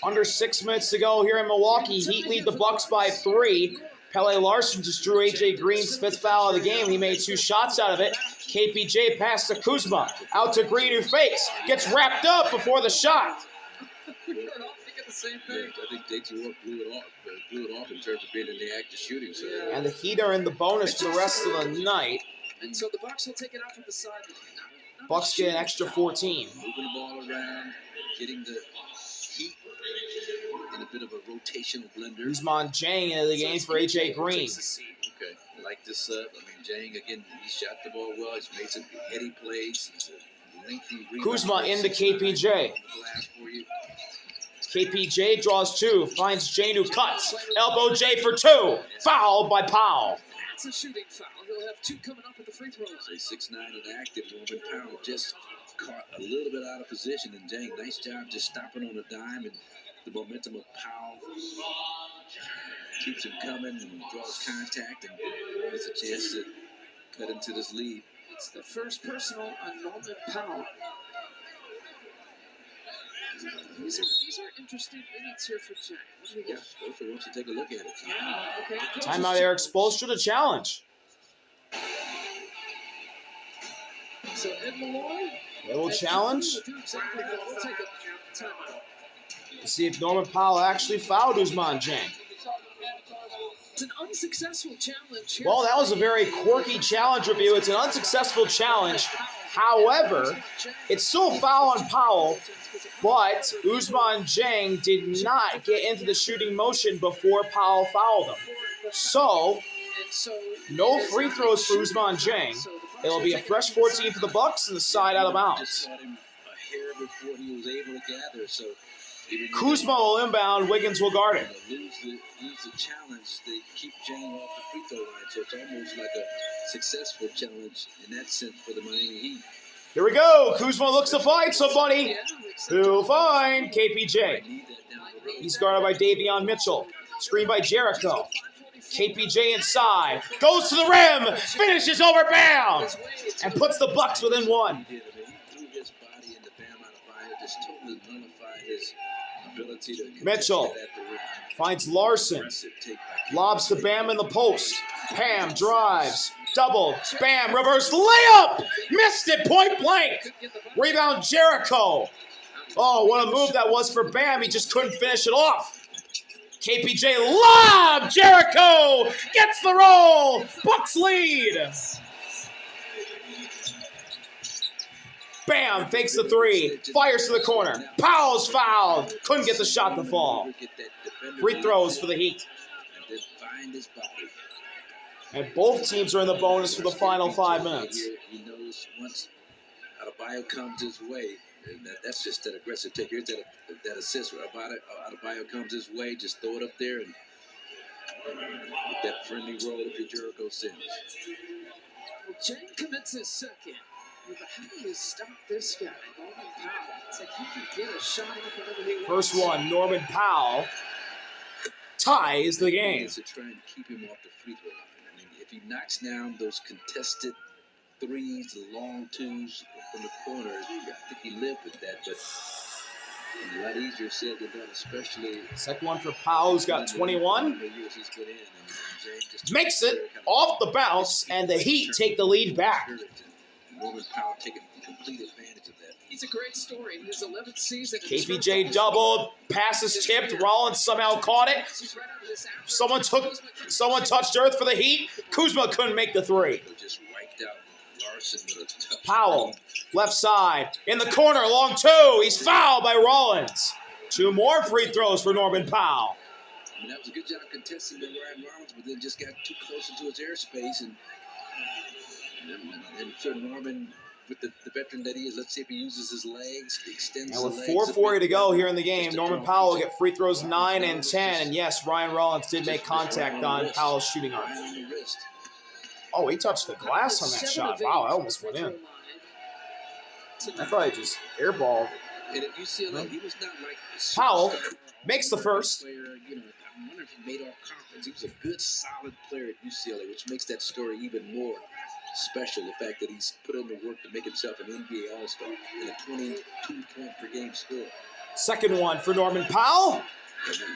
Under 6 minutes to go here in Milwaukee. Heat lead the Bucks by 3. Pele Larson just drew A.J. Green's 5th foul of the game. He made 2 shots out of it. KPJ pass to Kuzma. Out to Green, who fakes. Gets wrapped up before the shot. We were all thinking the same thing. I think J.T. blew it off in terms of being in the act of shooting. So. And the Heat are in the bonus for the rest of the night. And so the Bucks will take it out from the side. Bucks get an extra 14. Moving the ball around, getting the Heat in a bit of a rotational blender. Usman Jang into the game for A.J. Green. Okay, I like this. Jang, again, he shot the ball well. He's made some heady plays. It's a lengthy rebound. Kuzma into KPJ. KPJ draws 2. Finds Jane, who cuts. Elbow J for 2. Fouled by Powell. That's a shooting foul. He'll have 2 coming up at the free throw line. 6'9" and active. Norman Powell just caught a little bit out of position. And Jang, nice job just stopping on a dime. And the momentum of Powell keeps him coming and draws contact and gets a chance to cut into this lead. It's the first personal on Norman Powell. These are interesting minutes here for Jang. What do we got? Why don't you take a look at it? Yeah, okay. Timeout, Eric Spoelstra to challenge. So Ed Malloy. Little challenge. We'll take a timeout. Let's see if Norman Powell actually fouled Usman Jang. It's an unsuccessful challenge here. Well, that was a very quirky challenge review. It's an unsuccessful challenge. However, it's still a foul on Powell, but Usman Jang did not get into the shooting motion before Powell fouled him. So, no free throws for Usman Jang. It'll be a fresh 14 for the Bucks and the side out of bounds. Kuzma will inbound. Wiggins will guard it. Lose the challenge. They keep Jang off the free throw line, so it's almost like a successful challenge in that sense for the Miami Heat. Here we go. Kuzma looks to find somebody. Who'll find KPJ. He's guarded by Davion Mitchell. Screen by Jericho. KPJ inside. Goes to the rim. Finishes over Bam. And puts the Bucks within 1. Mitchell finds Larson. Lobs to Bam in the post. Bam drives. Double. Bam. Reverse layup. Missed it point blank. Rebound Jericho. Oh, what a move that was for Bam. He just couldn't finish it off. KPJ lob. Jericho gets the roll. Bucks lead. Bam, fakes the 3, fires to the corner. Powell's fouled. Couldn't get the shot to fall. Free throws for the Heat. And both teams are in the bonus for the final 5 minutes. He knows once Adebayo comes his way, and that's just that aggressive take. Here's that assist where Adebayo comes his way, just throw it up there and with that friendly roll if your Jericho sends. Well, Jang commits his second. But how do you stop this guy, Norman Powell? It's like he can get a shot off whenever he wants. First one, Norman Powell ties the game. To try and keep him off the free throw line. I mean, if he knocks down those contested threes, the long twos from the corner, I think he lived with that, but a lot easier said than done, especially. Second one for Powell, who's got 21. Makes it off the bounce, and the Heat take the lead back. Norman Powell taking complete advantage of that. He's a great story in his 11th season. KPJ doubled, passes tipped. Rollins somehow caught it. Someone touched earth for the Heat. Kuzma couldn't make the 3. Just wiped out Larson with a touch. Powell, left side, in the corner, long 2. He's fouled by Rollins. 2 more free throws for Norman Powell. I mean, that was a good job contesting by Ryan Rollins, but then just got too close into his airspace and sure, Norman, with the veteran that he is, let's see if he uses his legs, extends and with the legs. 4:40 to go here in the game, Norman Powell will get free throws 9 and 10. And yes, Ryan Rollins did make contact on Powell's shooting arm. Oh, he touched the glass on that shot. Wow, that almost went in. I thought he just airballed. And at UCLA, he was not like Powell makes the first. Player, I wonder if he made all conference. He was a good, solid player at UCLA, which makes that story even more special. The fact that he's put in the work to make himself an NBA All-Star and a 22-point-per-game scorer. Second one for Norman Powell.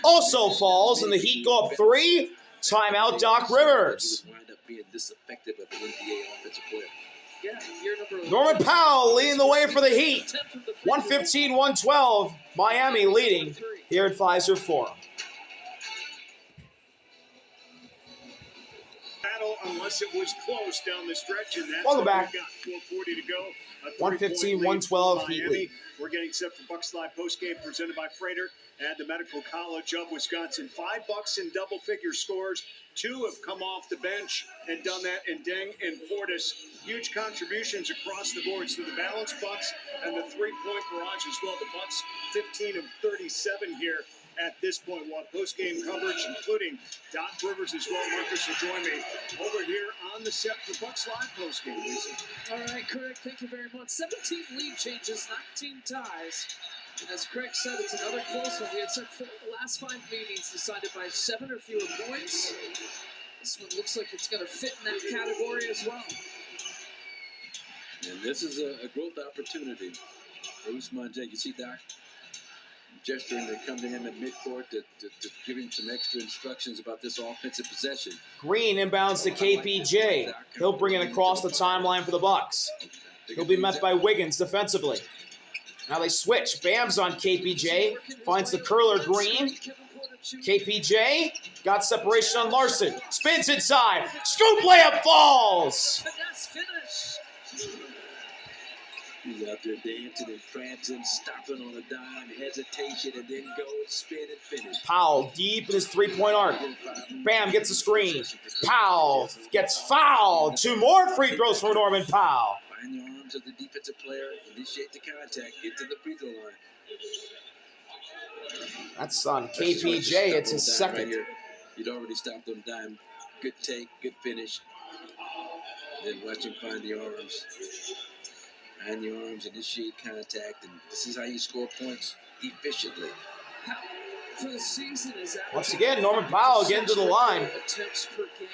Also falls, and the Heat go up 3. Timeout, Doc Rivers. Wind up being this effective of an NBA offensive player. Norman Powell leading the way for the Heat. 115-112. Miami leading here at Pfizer Forum. Battle unless it was close down the stretch, and that's Welcome back. 12:40 to go. 115-112 Heat lead. We're getting set for Bucks Live postgame presented by Freighter and the Medical College of Wisconsin. $5 in double-figure scores. 2 have come off the bench and done that in Deng and Portis. Huge contributions across the boards to the balanced Bucks and the three-point barrage as well. The Bucks 15 of 37 here at this point. We'll have post-game coverage, including Doc Rivers as well. Marcus will join me over here on the set for Bucks Live post-game. Lisa. All right, Craig, thank you very much. 17 lead changes, 19 ties. As Craig said, it's another close one. We had said for the last 5 meetings decided by 7 or fewer points. This one looks like it's going to fit in that category as well. And this is a growth opportunity. Usman J, you see Doc gesturing to come to him at midcourt to give him some extra instructions about this offensive possession. Green inbounds to KPJ. He'll bring it across the timeline for the Bucks. He'll be met by Wiggins defensively. Now they switch. Bam's on KPJ. Finds the curler Green. KPJ got separation on Larson. Spins inside. Scoop layup falls. Finesse finish. He's out there dancing and prancing, stopping on a dime, hesitation, and then go and spin and finish. Powell deep in his three-point arc. Bam gets a screen. Powell gets fouled. 2 more free throws for Norman Powell. Find the arms of the defensive player, initiate the contact, get to the free throw line. That's on KPJ. It's his second. Right here. You'd already stopped on dime. Good take, good finish. Then watch him find the arms. Find the arms, initiate contact, and this is how you score points efficiently. For the season is that Once again, Norman Powell getting to the line. attempts per game.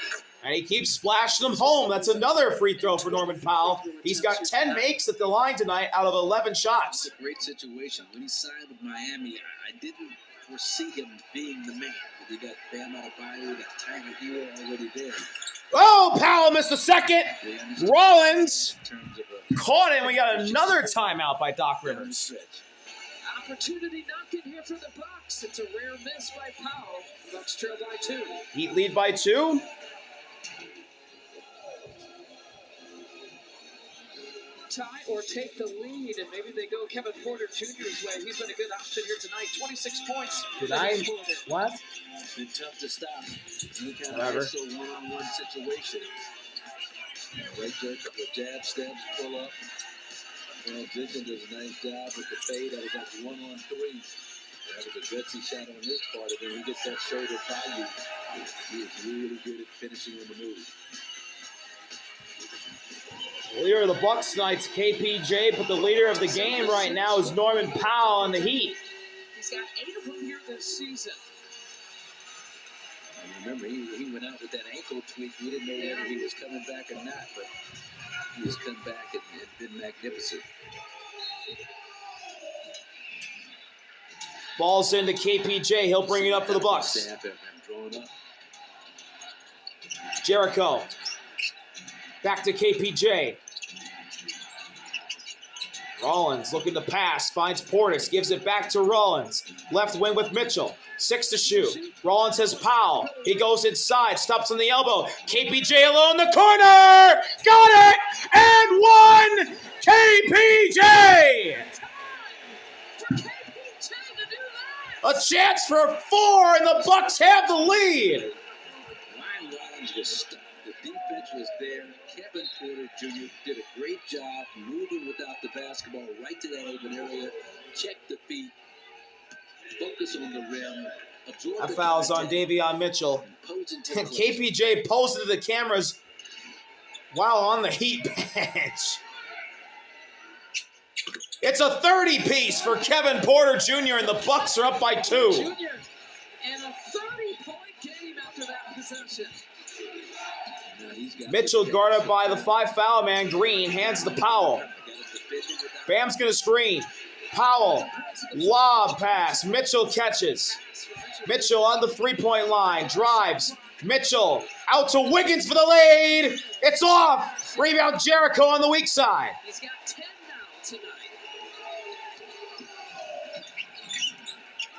And he keeps splashing them home. That's another free throw for Norman Powell. He's got 10 makes at the line tonight out of 11 shots. It's a great situation. When he signed with Miami, I didn't foresee him being the man. But you got Bam Adebayo, got Tiger Hero already there. Oh, Powell missed a second. Rollins caught him. We got another timeout by Doc Rivers. Opportunity knocking here for the Bucks. It's a rare miss by Powell. Bucks trail by 2. Heat lead by 2. Tie or take the lead, and maybe they go Kevin Porter Jr.'s way. He's been a good option here tonight. 26 points. Did I? What? It's been tough to stop. Any kind Whatever. of one-on-one situation. Right there, a couple of jab steps, pull up. Transition does a nice job with the fade. That was like 1-on-3. That was a gutsy shot on his part, and then he gets that shoulder value. He is really good at finishing on the move. Leader of the Bucks tonight's KPJ, but the leader of the game right now is Norman Powell on the Heat. He's got 8 of them here this season. And remember, he went out with that ankle tweak. We didn't know whether he was coming back or not, but he has come back and been magnificent. Ball's into KPJ. He'll bring it up for the Bucks. Staff have drawn up. Jericho. Back to KPJ. Rollins looking to pass. Finds Portis. Gives it back to Rollins. Left wing with Mitchell. 6 to shoot. Rollins has Powell. He goes inside. Stops on the elbow. KPJ alone in the corner. Got it. And 1. KPJ. A chance for 4, and the Bucks have the lead. Ryan Rollins was stuck. The defense was there. Kevin Porter Jr. did a great job moving without the basketball right to that open area. Check the feet. Focus on the rim. Absorb That the foul's on contact, Davion Mitchell. and pose into And the KPJ posed to the cameras while on the Heat bench. It's a 30-piece for Kevin Porter Jr., and the Bucks are up by 2. Jr. and a 30-point game after that possession. Now he's got Mitchell guarded by the 5 foul man, Green, hands to Powell. Bam's going to screen. Powell, lob pass. Mitchell catches. Mitchell on the three-point line, drives. Mitchell out to Wiggins for the lead. It's off. Rebound Jericho on the weak side. He's got 10 now tonight.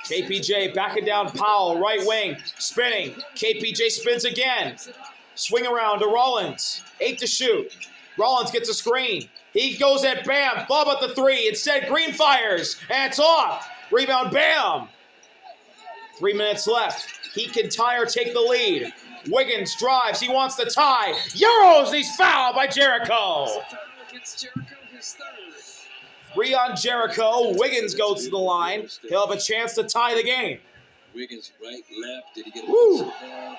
KPJ backing down Powell, right wing, spinning. KPJ spins again. Swing around to Rollins. 8 to shoot. Rollins gets a screen. He goes at Bam. Lob at the three. Instead, Green fires. And it's off. Rebound Bam. 3 minutes left. Heat can tie or take the lead. Wiggins drives. He wants the tie. Euros. He's fouled by Jericho. Against Jericho, his third. 3 on Jericho. Wiggins goes to the line. He'll have a chance to tie the game. Wiggins right, left. Did he get a Woo. piece of ball?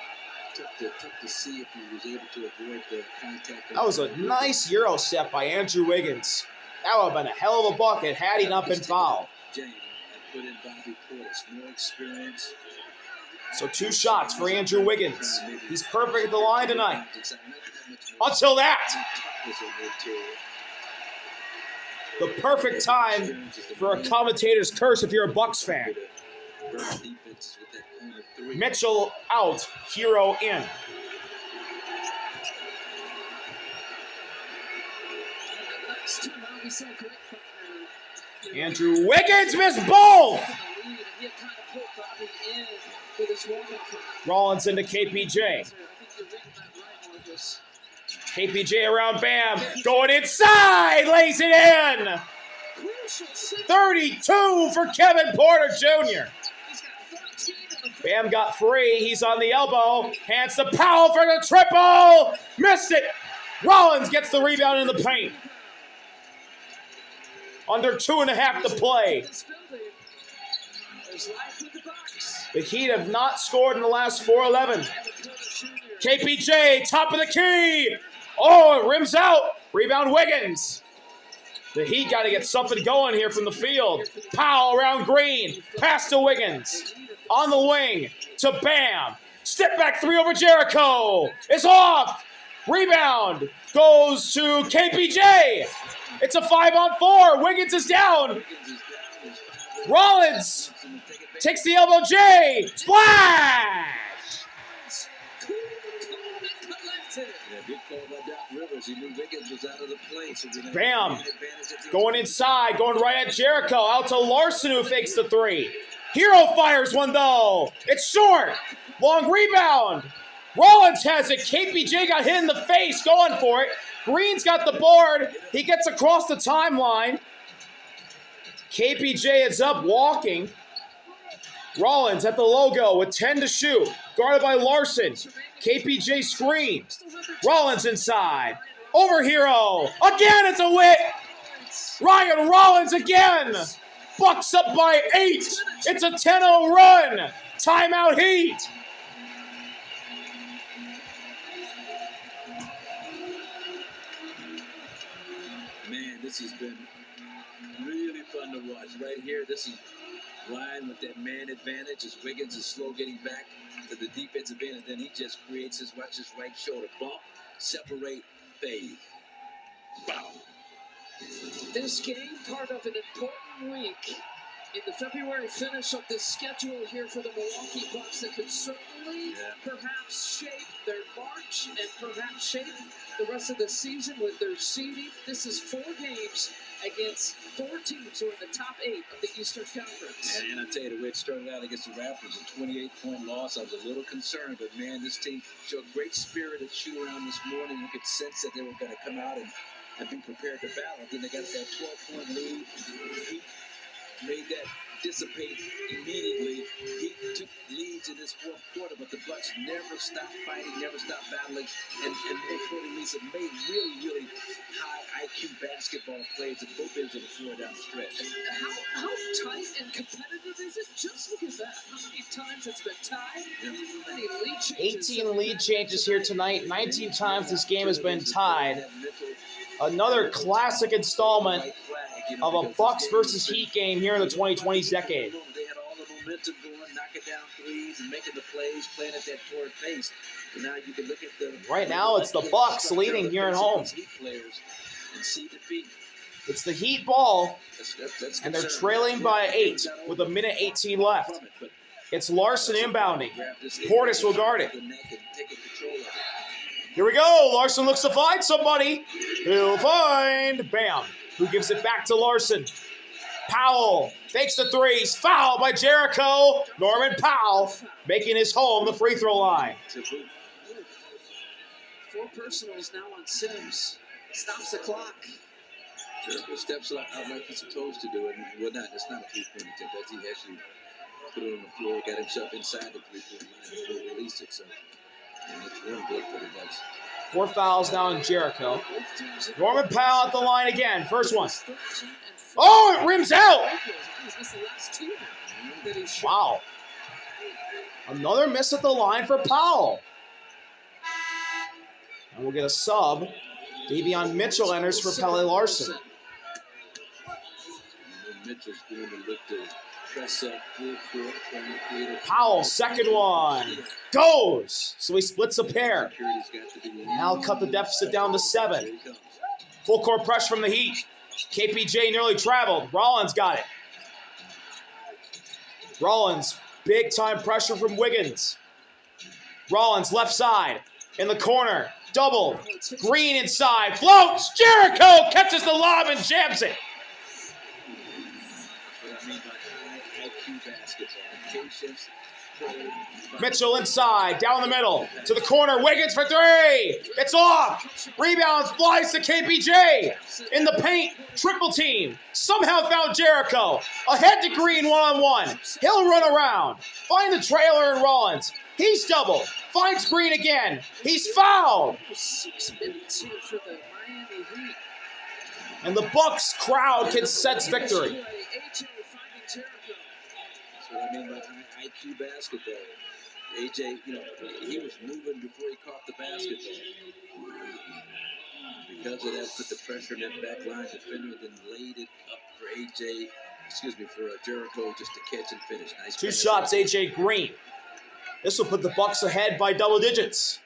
Took to see if he was able to avoid the contact. That was a nice Euro step by Andrew Wiggins. That would have been a hell of a bucket had he not been fouled. Jane and put in Bobby Portis, more experience. So 2 shots for Andrew Wiggins. He's perfect at the line tonight. Until that. The perfect time for a commentator's curse if you're a Bucks fan. Mitchell out, Hero in. Andrew Wiggins missed both. Rollins into KPJ. KPJ around Bam. Going inside. Lays it in. 32 for Kevin Porter Jr. Bam got free. He's on the elbow. Hands to Powell for the triple. Missed it. Rollins gets the rebound in the paint. Under 2.5 to play. The Heat have not scored in the last 4:11. KPJ, top of the key. Oh, it rims out. Rebound Wiggins. The Heat got to get something going here from the field. Powell around Green. Pass to Wiggins. On the wing to Bam. Step back 3 over Jericho. It's off. Rebound goes to KPJ. It's a 5-on-4. Wiggins is down. Rollins takes the elbow J. Splash. Bam. Going inside. Going right at Jericho. Out to Larson who fakes the 3. Hero fires one though. It's short. Long rebound. Rollins has it. KPJ got hit in the face going for it. Green's got the board. He gets across the timeline. KPJ is up walking. Rollins at the logo with 10 to shoot. Guarded by Larson. KPJ screen. Rollins inside. Over Hero. Again, it's a win. Ryan Rollins again. Bucks up by 8. It's a 10-0 run. Timeout Heat. Man, this has been really fun to watch. Right here, this is Ryan with that man advantage as Wiggins is slow getting back to the defensive end, and then he just creates his, watch his right shoulder bump, separate, fade. Bow. This game, part of an important week in the February finish of this schedule here for the Milwaukee Bucks that could certainly perhaps shape their March and perhaps shape the rest of the season with their seeding. This is 4 games against 4 teams who are in the top 8 of the Eastern Conference. And I tell you, the way it started out against the Raptors, a 28-point loss, I was a little concerned, but man, this team showed great spirit at shoot-around this morning. You could sense that they were going to come out and be prepared to battle. Then they got that 12-point lead. He made that dissipate immediately. He took leads in this 4th quarter, but the Bucks never stopped fighting, never stopped battling, and more importantly, some made really high IQ basketball plays at both ends of the floor down the stretch. How tight and competitive is it? Just look at that. How many times it's been tied? How many lead changes? 18 lead changes here tonight. 19 times this game has been tied. Another classic installment of a Bucks versus Heat game here in the 2020s decade. They had all the momentum going, knocking down threes and making the plays, playing at that torrid pace. But now you can look at the right now it's the Bucks leading here at home. Heat players and see defeat. It's the Heat ball, That's and they're concerning. trailing by 8 with a minute 18 left. From it, but It's Larson inbounding. grab this Portis will guard it. the neck and taking control of it. Here we go. Larson looks to find somebody. He'll find Bam, who gives it back to Larson. Powell fakes the threes. Foul by Jericho. Norman Powell making his home the free throw line. To boot. 4 personals now on Sims. Stops the clock. Jericho steps out like he's supposed to do it. Well, it's not a three-point attempt. That's he actually put it on the floor, got himself inside the three-point line before he released it. So that's one good for the Bucks. 4 fouls now in Jericho. Both teams in Norman Powell at the line again. First one. 13 and 4. Oh, it rims out. He's missed the last 2 now that he shot. Wow. Another miss at the line for Powell. And we'll get a sub. Davion Mitchell enters for Pele Larson. Mitchell's going to look to press up full court, trying to create a Powell, second one. Goes. So he splits a pair. security's got to be Now cut the deficit down to 7. Here he comes. Full court pressure from the Heat. KPJ nearly traveled. Rollins got it. Rollins, big time pressure from Wiggins. Rollins left side in the corner. Double. Green inside. Floats. Jericho catches the lob and jams it. What I mean by IQ basketball. Patience. Mitchell inside, down the middle, to the corner, Wiggins for 3. It's off. Rebound flies to KPJ. In the paint, triple team. Somehow found Jericho. Ahead to Green one-on-one. He'll run around. Find the trailer and Rollins. He's double. Finds Green again. He's fouled. 6 minutes here for the Miami Heat. And the Bucks crowd can sense victory. AJ finding Jericho. That's what I mean by IQ basketball. AJ, he was moving before he caught the basketball. Because of that, put the pressure in that back line defender, then laid it up for Jericho just to catch and finish. Nice 2 pass. shots, AJ Green. This will put the Bucks ahead by double digits.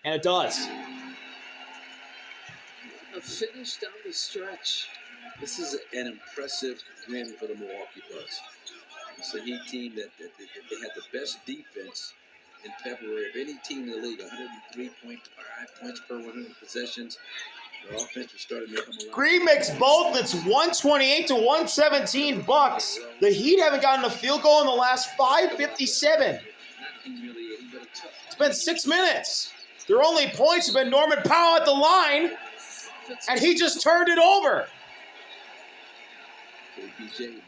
And it does. A finish down the stretch. This is an impressive win for the Milwaukee Bucks. It's a Heat team that they had the best defense in February of any team in the league. 103.5 points per 100 possessions. Their offense was starting to come along. Green makes both. It's 128 to 117 Bucks. The Heat haven't gotten a field goal in the last 5:57. Not humiliating, but a tough. It's been 6 minutes. Their only points have been Norman Powell at the line, and he just turned it over. KPJ not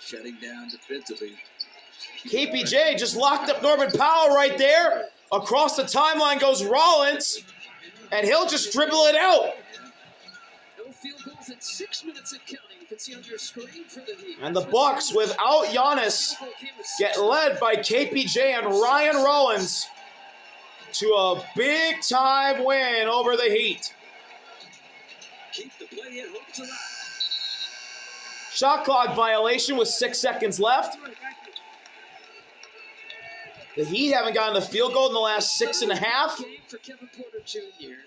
shutting down defensively. KPJ just locked up Norman Powell right there. Across the timeline goes Rollins, and he'll just dribble it out. No field goals at 6 minutes and counting. You can see on your screen for the Heat. And the Bucks, without Giannis, get led by KPJ and Ryan Rollins to a big-time win over the Heat. Keep the play in, hopes alive. Shot clock violation with 6 seconds left. The Heat haven't gotten a field goal in the last 6.5. Game for Kevin Porter Jr.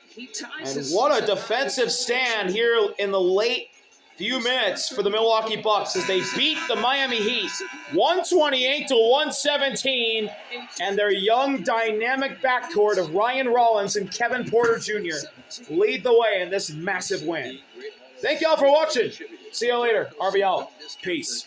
He ties And his what a season defensive stand here in the late few minutes for the Milwaukee Bucks as they beat the Miami Heat 128 to 117, and their young dynamic backcourt of Ryan Rollins and Kevin Porter Jr. lead the way in this massive win. Thank y'all for watching. See you later. RV out. Peace.